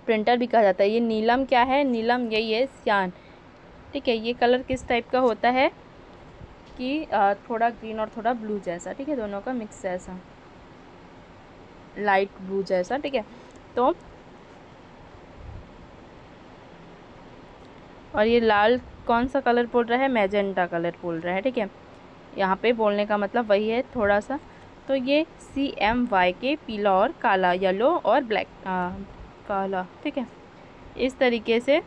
प्रिंटर भी कहा जाता है। ये नीलम क्या है, नीलम यही है, सियान। ठीक है, ये कलर किस टाइप का होता है कि थोड़ा ग्रीन और थोड़ा ब्लू जैसा। ठीक है, दोनों का मिक्स जैसा, लाइट ब्लू जैसा। ठीक है, तो और ये लाल कौन सा कलर बोल रहा है, मैजेंटा कलर बोल रहा है। ठीक है, यहाँ पे बोलने का मतलब वही है थोड़ा सा। तो ये CMYK पीला और काला, येलो और ब्लैक, काला। ठीक है, इस तरीके से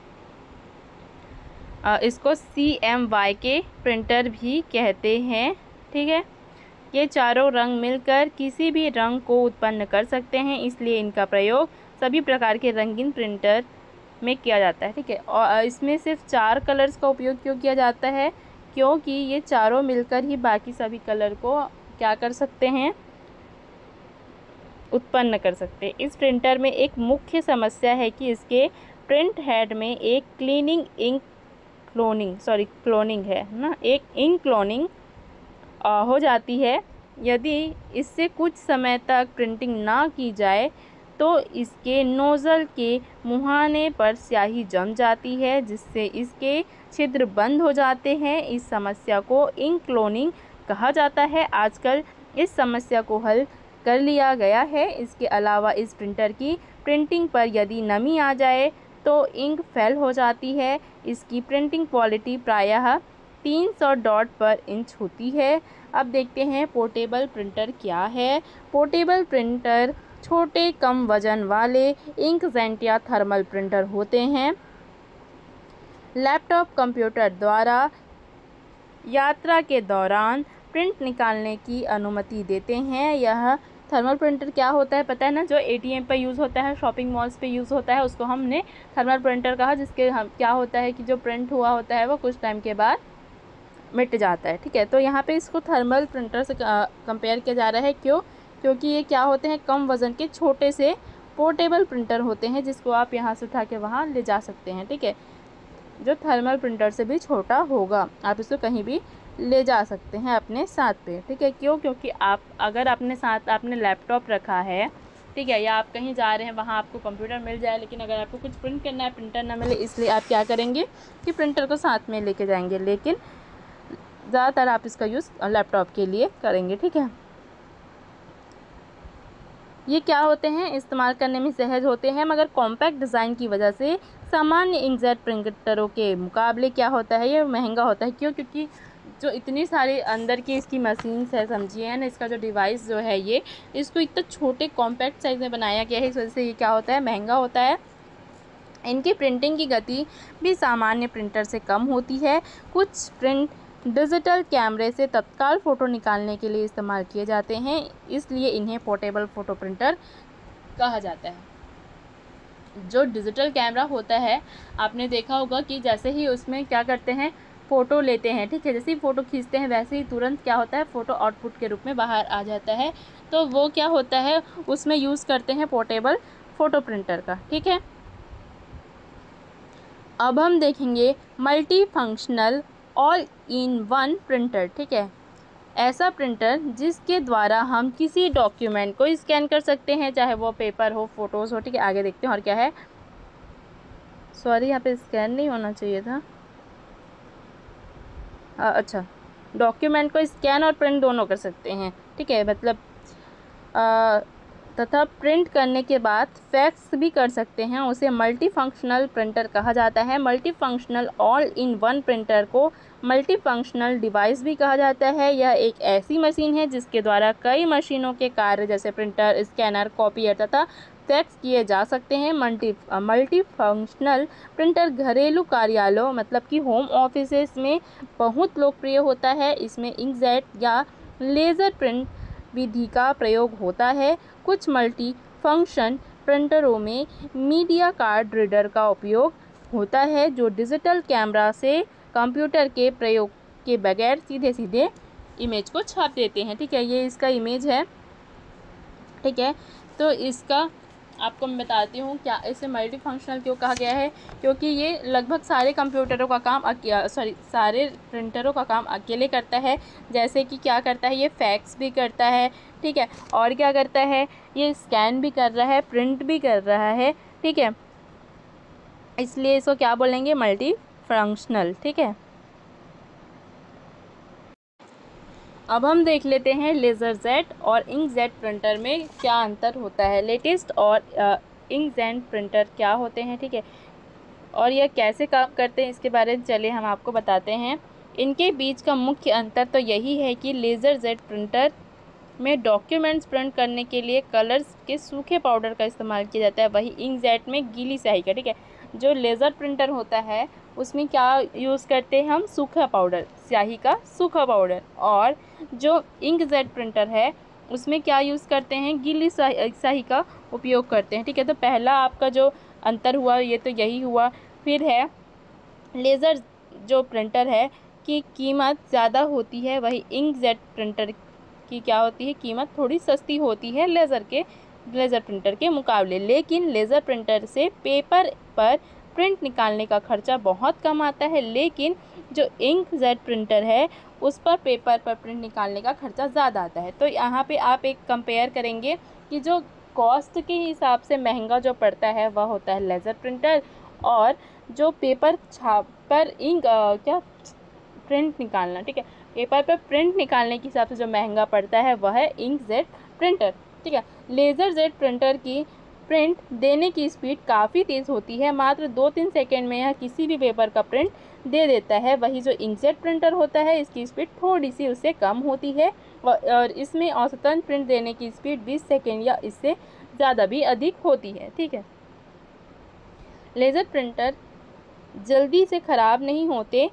इसको CMYK प्रिंटर भी कहते हैं। ठीक है, ये चारों रंग मिलकर किसी भी रंग को उत्पन्न कर सकते हैं, इसलिए इनका प्रयोग सभी प्रकार के रंगीन प्रिंटर में किया जाता है। ठीक है, और इसमें सिर्फ 4 कलर्स का उपयोग क्यों किया जाता है? क्योंकि ये चारों मिलकर ही बाकी सभी कलर को क्या कर सकते हैं, उत्पन्न कर सकते हैं। इस प्रिंटर में एक मुख्य समस्या है कि इसके प्रिंट हेड में एक क्लोनिंग है ना, एक इंक क्लोनिंग हो जाती है। यदि इससे कुछ समय तक प्रिंटिंग ना की जाए तो इसके नोज़ल के मुहाने पर स्याही जम जाती है, जिससे इसके छिद्र बंद हो जाते हैं। इस समस्या को इंक क्लोनिंग कहा जाता है। आजकल इस समस्या को हल कर लिया गया है। इसके अलावा इस प्रिंटर की प्रिंटिंग पर यदि नमी आ जाए तो इंक फेल हो जाती है। इसकी प्रिंटिंग क्वालिटी प्रायः 300 डॉट पर इंच होती है। अब देखते हैं पोर्टेबल प्रिंटर क्या है। पोर्टेबल प्रिंटर छोटे कम वजन वाले इंकजेट या थर्मल प्रिंटर होते हैं। लैपटॉप कंप्यूटर द्वारा यात्रा के दौरान प्रिंट निकालने की अनुमति देते हैं। यह थर्मल प्रिंटर क्या होता है पता है ना, जो ATM पर यूज़ होता है, शॉपिंग मॉल्स पे यूज़ होता है, उसको हमने थर्मल प्रिंटर कहा, जिसके हम क्या होता है कि जो प्रिंट हुआ होता है वो कुछ टाइम के बाद मिट जाता है। ठीक है, तो यहाँ पे इसको थर्मल प्रिंटर से कंपेयर किया जा रहा है। क्यों? क्योंकि ये क्या होते हैं, कम वज़न के छोटे से पोर्टेबल प्रिंटर होते हैं, जिसको आप यहाँ से उठा के वहाँ ले जा सकते हैं। ठीक है, जो थर्मल प्रिंटर से भी छोटा होगा, आप इसको कहीं भी ले जा सकते हैं अपने साथ पे। ठीक है, क्यों? क्योंकि आप अगर अपने साथ आपने लैपटॉप रखा है, ठीक है, या आप कहीं जा रहे हैं, वहाँ आपको कंप्यूटर मिल जाए, लेकिन अगर आपको कुछ प्रिंट करना है, प्रिंटर ना मिले, इसलिए आप क्या करेंगे कि प्रिंटर को साथ में लेके जाएंगे। लेकिन ज़्यादातर आप इसका यूज़ लैपटॉप के लिए करेंगे। ठीक है, ये क्या होते हैं, इस्तेमाल करने में सहज होते हैं, मगर कॉम्पैक्ट डिज़ाइन की वजह से सामान्य इंकजेट प्रिंटरों के मुकाबले क्या होता है, ये महंगा होता है। क्यों? क्योंकि जो इतनी सारी अंदर की इसकी मशीन्स है, समझिए है ना, इसका जो डिवाइस जो है ये, इसको इतना छोटे कॉम्पैक्ट साइज़ में बनाया गया है, इस वजह से ये क्या होता है, महंगा होता है। इनकी प्रिंटिंग की गति भी सामान्य प्रिंटर से कम होती है। कुछ प्रिंट डिजिटल कैमरे से तत्काल फ़ोटो निकालने के लिए इस्तेमाल किए जाते हैं, इसलिए इन्हें पोर्टेबल फ़ोटो प्रिंटर कहा जाता है। जो डिजिटल कैमरा होता है, आपने देखा होगा कि जैसे ही उसमें क्या करते हैं, फ़ोटो लेते हैं, ठीक है, जैसे ही फ़ोटो खींचते हैं वैसे ही तुरंत क्या होता है, फ़ोटो आउटपुट के रूप में बाहर आ जाता है। तो वो क्या होता है, उसमें यूज़ करते हैं पोर्टेबल फ़ोटो प्रिंटर का। ठीक है, अब हम देखेंगे multi functional all in one printer. ठीक है, ऐसा प्रिंटर जिसके द्वारा हम किसी डॉक्यूमेंट को स्कैन कर सकते हैं, चाहे वो पेपर हो, फोटोज़ हो। ठीक है, आगे देखते हैं और क्या है। सॉरी, यहाँ पे स्कैन नहीं होना चाहिए था। अच्छा, डॉक्यूमेंट को स्कैन और प्रिंट दोनों कर सकते हैं। ठीक है, मतलब तथा प्रिंट करने के बाद फैक्स भी कर सकते हैं, उसे मल्टी फंक्शनल प्रिंटर कहा जाता है। Multi functional all in one printer को मल्टी फंक्शनल डिवाइस भी कहा जाता है। यह एक ऐसी मशीन है जिसके द्वारा कई मशीनों के कार्य जैसे प्रिंटर, स्कैनर, कॉपियर तथा फैक्स किए जा सकते हैं। मल्टी फंक्शनल प्रिंटर घरेलू कार्यालयों मतलब कि होम ऑफिसेस में बहुत लोकप्रिय होता है। इसमें इंकजेट या लेज़र प्रिंट विधि का प्रयोग होता है। कुछ मल्टी फंक्शन प्रिंटरों में मीडिया कार्ड रीडर का उपयोग होता है, जो डिजिटल कैमरा से कंप्यूटर के प्रयोग के बगैर सीधे सीधे इमेज को छाप देते हैं। ठीक है, ये इसका इमेज है। ठीक है, तो इसका आपको मैं बताती हूँ क्या इसे मल्टी फंक्शनल क्यों कहा गया है, क्योंकि ये लगभग सारे कंप्यूटरों का काम सारे प्रिंटरों का काम अकेले करता है। जैसे कि क्या करता है, ये फैक्स भी करता है। ठीक है, और क्या करता है, ये स्कैन भी कर रहा है, प्रिंट भी कर रहा है। ठीक है, इसलिए इसको क्या बोलेंगे, मल्टी फंक्शनल। ठीक है, अब हम देख लेते हैं लेज़रजेट और इंकजेट प्रिंटर में क्या अंतर होता है। लेटेस्ट और इंकजेट प्रिंटर क्या होते हैं, ठीक है, और यह कैसे काम करते हैं, इसके बारे में चलिए हम आपको बताते हैं। इनके बीच का मुख्य अंतर तो यही है कि लेज़रजेट प्रिंटर में डॉक्यूमेंट्स प्रिंट करने के लिए कलर्स के सूखे पाउडर का इस्तेमाल किया जाता है, वही इंकजेट में गीली स्याही का। ठीक है, जो लेज़र प्रिंटर होता है उसमें क्या यूज़ करते हैं हम, सूखा पाउडर, स्याही का सूखा पाउडर। और जो इंकजेट प्रिंटर है उसमें क्या यूज़ करते हैं, गीली स्याही का उपयोग करते हैं। ठीक है, तो पहला आपका जो अंतर हुआ ये तो यही हुआ। फिर है लेज़र जो प्रिंटर है की कीमत ज़्यादा होती है, वही इंकजेट प्रिंटर की क्या होती है, कीमत थोड़ी सस्ती होती है लेज़र प्रिंटर के मुकाबले। लेकिन लेज़र प्रिंटर से पेपर पर प्रिंट निकालने का खर्चा बहुत कम आता है, लेकिन जो इंकजेट प्रिंटर है उस पर पेपर पर प्रिंट निकालने का खर्चा ज़्यादा आता है। तो यहाँ पे आप एक कंपेयर करेंगे कि जो कॉस्ट के हिसाब से महंगा जो पड़ता है वह होता है लेज़र प्रिंटर, और जो पेपर छाप पर प्रिंट निकालना, ठीक है, पेपर पर प्रिंट निकालने के हिसाब से जो महंगा पड़ता है वह है इंकजेट प्रिंटर। ठीक है, लेज़र जेट प्रिंटर की प्रिंट देने की स्पीड काफ़ी तेज़ होती है, मात्र 2-3 सेकेंड में यह किसी भी पेपर का प्रिंट दे देता है। वही जो इंकजेट प्रिंटर होता है इसकी स्पीड थोड़ी सी उससे कम होती है, और इसमें औसतन प्रिंट देने की स्पीड 20 सेकेंड या इससे ज़्यादा भी अधिक होती है। ठीक है, लेज़र प्रिंटर जल्दी से ख़राब नहीं होते,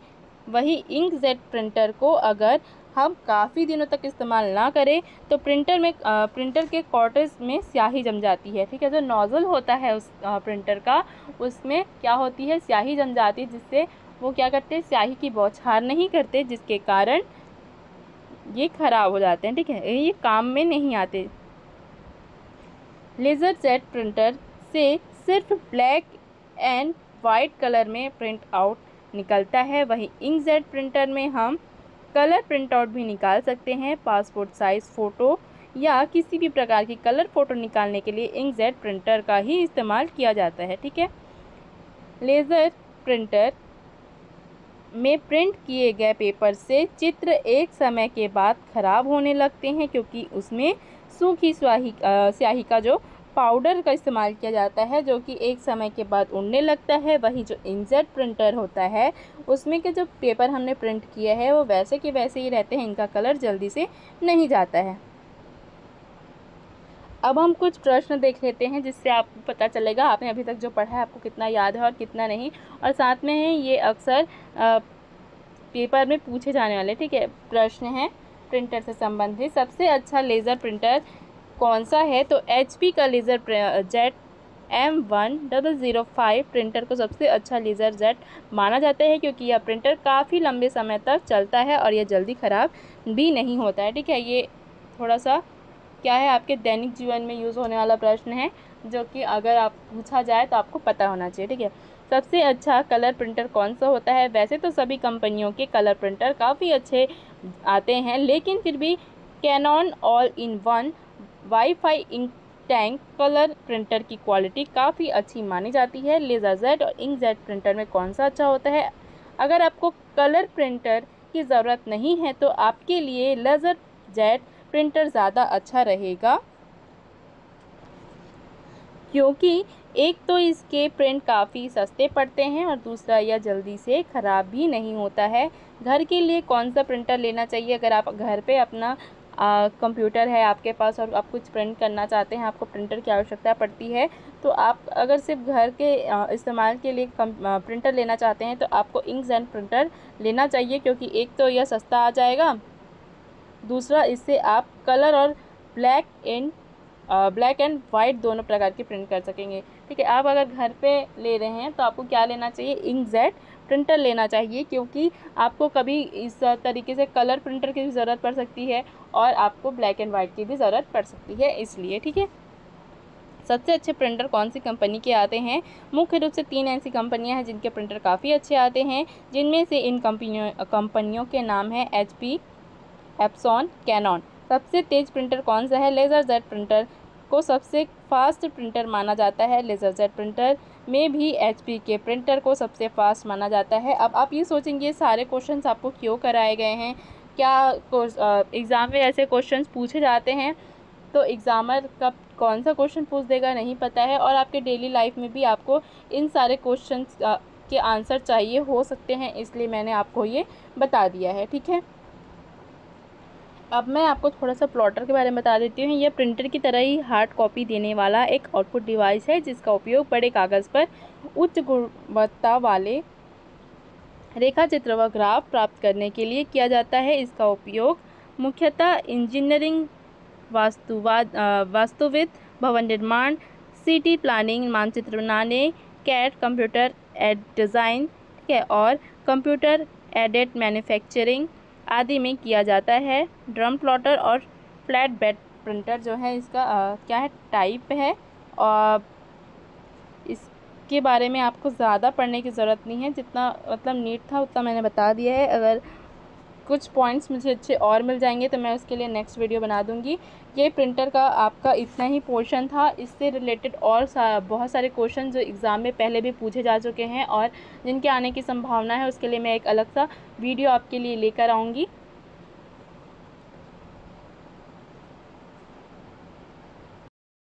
वही इंकजेट प्रिंटर को अगर हम काफ़ी दिनों तक इस्तेमाल ना करें तो प्रिंटर के कॉर्टेज में स्याही जम जाती है। ठीक है, जो नोज़ल होता है उस प्रिंटर का, उसमें क्या होती है, स्याही जम जाती है, जिससे वो क्या करते हैं, स्याही की बौछार नहीं करते, जिसके कारण ये ख़राब हो जाते हैं। ठीक है, ये काम में नहीं आते। लेज़र जेट प्रिंटर से सिर्फ ब्लैक एंड वाइट कलर में प्रिंट आउट निकलता है, वहीं इंकजेट प्रिंटर में हम कलर प्रिंट आउट भी निकाल सकते हैं। पासपोर्ट साइज़ फ़ोटो या किसी भी प्रकार की कलर फ़ोटो निकालने के लिए इंकजेट प्रिंटर का ही इस्तेमाल किया जाता है। ठीक है, लेज़र प्रिंटर में प्रिंट किए गए पेपर से चित्र एक समय के बाद ख़राब होने लगते हैं, क्योंकि उसमें सूखी स्याही का जो पाउडर का इस्तेमाल किया जाता है, जो कि एक समय के बाद उड़ने लगता है। वही जो इंकजेट प्रिंटर होता है उसमें के जो पेपर हमने प्रिंट किया है वो वैसे के वैसे ही रहते हैं, इनका कलर जल्दी से नहीं जाता है। अब हम कुछ प्रश्न देख लेते हैं जिससे आपको पता चलेगा आपने अभी तक जो पढ़ा है आपको कितना याद है और कितना नहीं, और साथ में है ये अक्सर पेपर में पूछे जाने वाले, ठीक है, प्रश्न हैं प्रिंटर से संबंधित। सबसे अच्छा लेज़र प्रिंटर कौन सा है, तो HP का लेज़र जेट M1005 प्रिंटर को सबसे अच्छा लेज़र जेट माना जाता है, क्योंकि यह प्रिंटर काफ़ी लंबे समय तक चलता है और यह जल्दी ख़राब भी नहीं होता है। ठीक है, ये थोड़ा सा क्या है, आपके दैनिक जीवन में यूज़ होने वाला प्रश्न है, जो कि अगर आप पूछा जाए तो आपको पता होना चाहिए। ठीक है, सबसे अच्छा कलर प्रिंटर कौन सा होता है, वैसे तो सभी कंपनियों के कलर प्रिंटर काफ़ी अच्छे आते हैं, लेकिन फिर भी Canon all in one WiFi ink tank colour printer की क्वालिटी काफ़ी अच्छी मानी जाती है। लेज़र जेट और इंकजेट प्रिंटर में कौन सा अच्छा होता है, अगर आपको कलर प्रिंटर की ज़रूरत नहीं है तो आपके लिए लेज़र जेट प्रिंटर ज़्यादा अच्छा रहेगा, क्योंकि एक तो इसके प्रिंट काफ़ी सस्ते पड़ते हैं और दूसरा यह जल्दी से ख़राब भी नहीं होता है। घर के लिए कौन सा प्रिंटर लेना चाहिए, अगर आप घर पे अपना कंप्यूटर है आपके पास और आप कुछ प्रिंट करना चाहते हैं, आपको प्रिंटर की आवश्यकता पड़ती है, तो आप अगर सिर्फ घर के इस्तेमाल के लिए प्रिंटर लेना चाहते हैं तो आपको इंकजेट प्रिंटर लेना चाहिए, क्योंकि एक तो यह सस्ता आ जाएगा, दूसरा इससे आप कलर और ब्लैक एंड वाइट दोनों प्रकार की प्रिंट कर सकेंगे। ठीक है, आप अगर घर पे ले रहे हैं तो आपको क्या लेना चाहिए, इंकजेट प्रिंटर लेना चाहिए, क्योंकि आपको कभी इस तरीके से कलर प्रिंटर की भी ज़रूरत पड़ सकती है और आपको ब्लैक एंड वाइट की भी ज़रूरत पड़ सकती है, इसलिए। ठीक है, सबसे अच्छे प्रिंटर कौन सी कंपनी के आते हैं, मुख्य रूप से 3 ऐसी कंपनियां हैं जिनके प्रिंटर काफ़ी अच्छे आते हैं, जिनमें से इन कंपनियों के नाम हैं HP, एप्सॉन, कैनॉन। सबसे तेज़ प्रिंटर कौन सा है, लेज़र जेट प्रिंटर को सबसे फास्ट प्रिंटर माना जाता है। लेज़र जेट प्रिंटर में भी HP के प्रिंटर को सबसे फास्ट माना जाता है। अब आप ये सोचेंगे सारे क्वेश्चंस आपको क्यों कराए गए हैं, क्या एग्ज़ाम में ऐसे क्वेश्चंस पूछे जाते हैं, तो एग्ज़ामर कब कौन सा क्वेश्चन पूछ देगा नहीं पता है, और आपके डेली लाइफ में भी आपको इन सारे क्वेश्चंस के आंसर चाहिए हो सकते हैं, इसलिए मैंने आपको ये बता दिया है। ठीक है, अब मैं आपको थोड़ा सा प्लॉटर के बारे में बता देती हूँ। यह प्रिंटर की तरह ही हार्ड कॉपी देने वाला एक आउटपुट डिवाइस है जिसका उपयोग बड़े कागज़ पर उच्च गुणवत्ता वाले रेखा चित्र व ग्राफ प्राप्त करने के लिए किया जाता है। इसका उपयोग मुख्यतः इंजीनियरिंग, वास्तुविद, भवन निर्माण, सिटी प्लानिंग, मानचित्र बनाने, कैड कंप्यूटर एड डिज़ाइन, ठीक है, और कंप्यूटर एडेड मैन्युफैक्चरिंग आदि में किया जाता है। ड्रम प्लॉटर और फ्लैट बेड प्रिंटर जो है इसका क्या है, टाइप है, और इसके बारे में आपको ज़्यादा पढ़ने की ज़रूरत नहीं है। जितना मतलब नीट था उतना मैंने बता दिया है। अगर कुछ पॉइंट्स मुझे अच्छे और मिल जाएंगे तो मैं उसके लिए नेक्स्ट वीडियो बना दूंगी। ये प्रिंटर का आपका इतना ही पोर्शन था। इससे रिलेटेड और बहुत सारे क्वेश्चन जो एग्ज़ाम में पहले भी पूछे जा चुके हैं और जिनके आने की संभावना है, उसके लिए मैं एक अलग सा वीडियो आपके लिए लेकर आऊँगी।